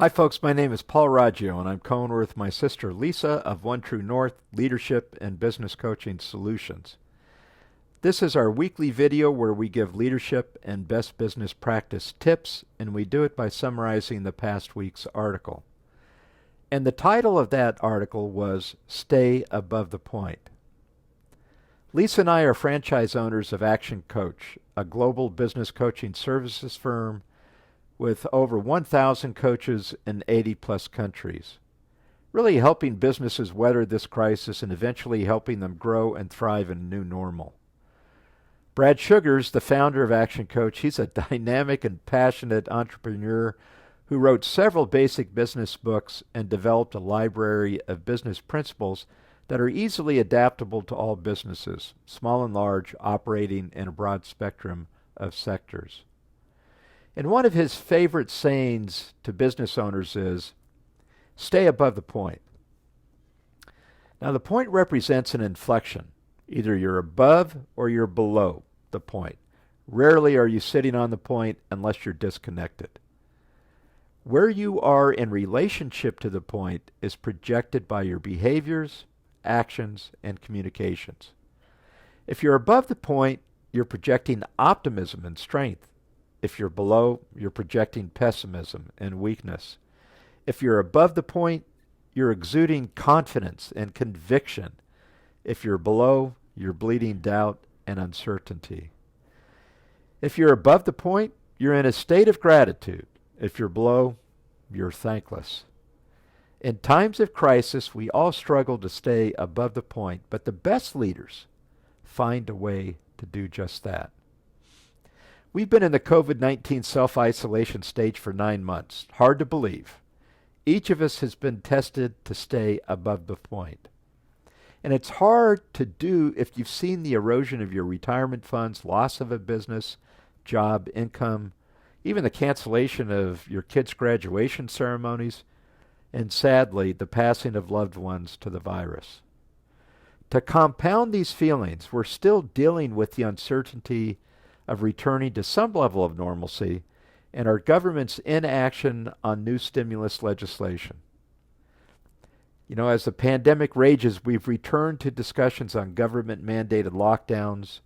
Hi, folks. My name is Paul Raggio, and I'm co-owner with my sister Lisa of One True North Leadership and Business Coaching Solutions. This is our weekly video where we give leadership and best business practice tips, and we do it by summarizing the past week's article. And the title of that article was Stay Above the Point. Lisa and I are franchise owners of Action Coach, a global business coaching services firm with over 1,000 coaches in 80-plus countries, really helping businesses weather this crisis and eventually helping them grow and thrive in a new normal. Brad Sugars, the founder of Action Coach, he's a dynamic and passionate entrepreneur who wrote several basic business books and developed a library of business principles that are easily adaptable to all businesses, small and large, operating in a broad spectrum of sectors. And one of his favorite sayings to business owners is, stay above the point. Now, the point represents an inflection. Either you're above or you're below the point. Rarely are you sitting on the point unless you're disconnected. Where you are in relationship to the point is projected by your behaviors, actions, and communications. If you're above the point, you're projecting optimism and strength. If you're below, you're projecting pessimism and weakness. If you're above the point, you're exuding confidence and conviction. If you're below, you're bleeding doubt and uncertainty. If you're above the point, you're in a state of gratitude. If you're below, you're thankless. In times of crisis, we all struggle to stay above the point, but the best leaders find a way to do just that. We've been in the COVID-19 self-isolation stage for 9 months. Hard to believe. Each of us has been tested to stay above the point. And it's hard to do if you've seen the erosion of your retirement funds, loss of a business, job, income, even the cancellation of your kids' graduation ceremonies, and sadly, the passing of loved ones to the virus. To compound these feelings, we're still dealing with the uncertainty of returning to some level of normalcy and our government's inaction on new stimulus legislation. As the pandemic rages, we've returned to discussions on government-mandated lockdowns.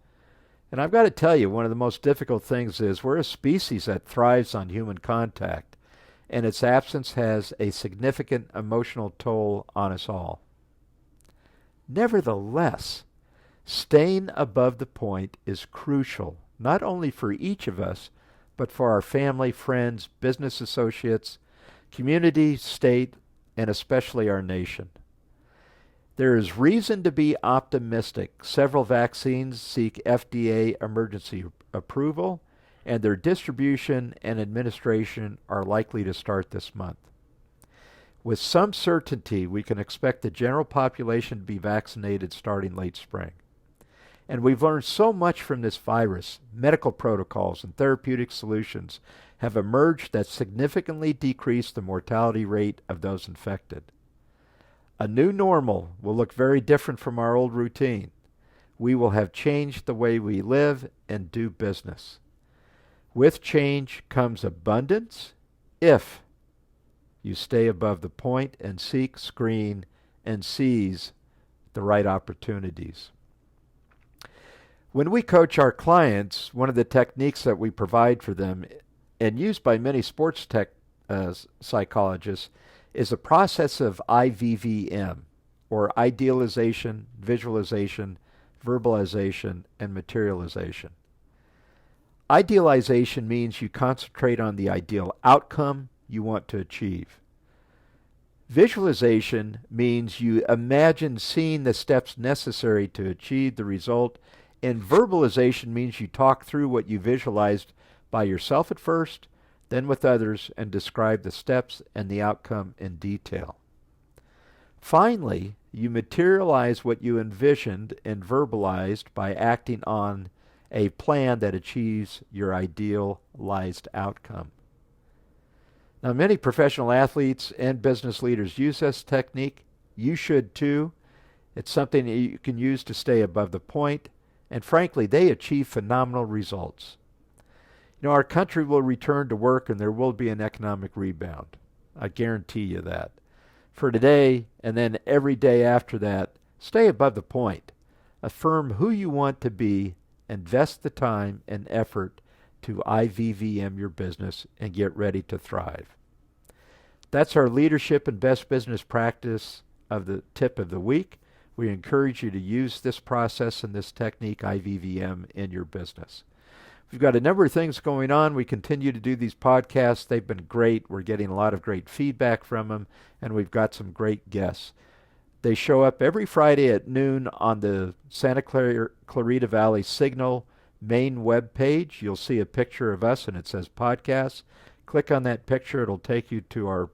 And I've got to tell you, one of the most difficult things is we're a species that thrives on human contact, and its absence has a significant emotional toll on us all. Nevertheless, staying above the point is crucial, not only for each of us, but for our family, friends, business associates, community, state, and especially our nation. There is reason to be optimistic. Several vaccines seek FDA emergency approval, and their distribution and administration are likely to start this month. With some certainty, we can expect the general population to be vaccinated starting late spring. And we've learned so much from this virus. Medical protocols and therapeutic solutions have emerged that significantly decrease the mortality rate of those infected. A new normal will look very different from our old routine. We will have changed the way we live and do business. With change comes abundance if you stay above the point and seek, screen, and seize the right opportunities. When we coach our clients, one of the techniques that we provide for them and used by many sports psychologists is a process of IVVM, or idealization, visualization, verbalization, and materialization. Idealization means you concentrate on the ideal outcome you want to achieve. Visualization means you imagine seeing the steps necessary to achieve the result, and verbalization means you talk through what you visualized by yourself at first, then with others, and describe the steps and the outcome in detail. Finally, you materialize what you envisioned and verbalized by acting on a plan that achieves your idealized outcome. Now, many professional athletes and business leaders use this technique. You should too. It's something that you can use to stay above the point, and frankly, they achieve phenomenal results. Our country will return to work and there will be an economic rebound. I guarantee you that. For today, and then every day after that, stay above the point. Affirm who you want to be, invest the time and effort to IVVM your business, and get ready to thrive. That's our leadership and best business practice of the tip of the week. We encourage you to use this process and this technique, IVVM, in your business. We've got a number of things going on. We continue to do these podcasts. They've been great. We're getting a lot of great feedback from them, and we've got some great guests. They show up every Friday at noon on the Santa Clarita Valley Signal main web page. You'll see a picture of us, and it says podcasts. Click on that picture. It'll take you to our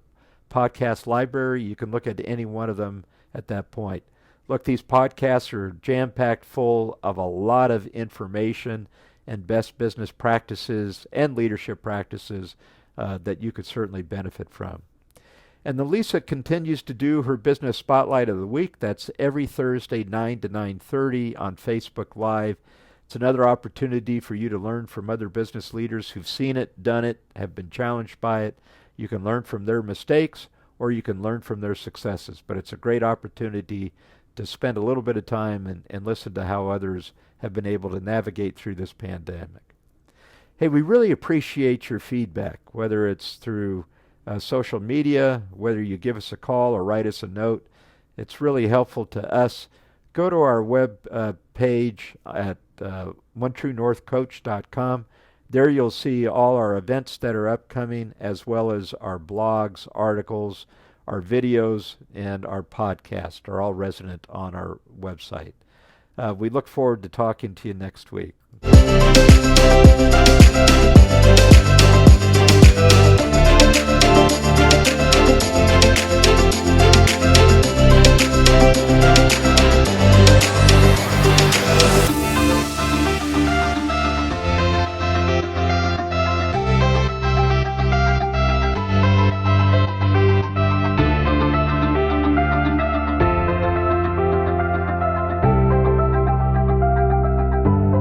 podcast library. You can look at any one of them at that point. Look, these podcasts are jam-packed full of a lot of information and best business practices and leadership practices that you could certainly benefit from. And then Lisa continues to do her Business Spotlight of the Week. That's every Thursday, 9 to 9:30 on Facebook Live. It's another opportunity for you to learn from other business leaders who've seen it, done it, have been challenged by it. You can learn from their mistakes, or you can learn from their successes. But it's a great opportunity to spend a little bit of time and listen to how others have been able to navigate through this pandemic. Hey, we really appreciate your feedback, whether it's through social media, whether you give us a call or write us a note. It's really helpful to us. Go to our web page at OneTrueNorthCoach.com. There you'll see all our events that are upcoming, as well as our blogs, articles, our videos, and our podcast are all resident on our website. We look forward to talking to you next week.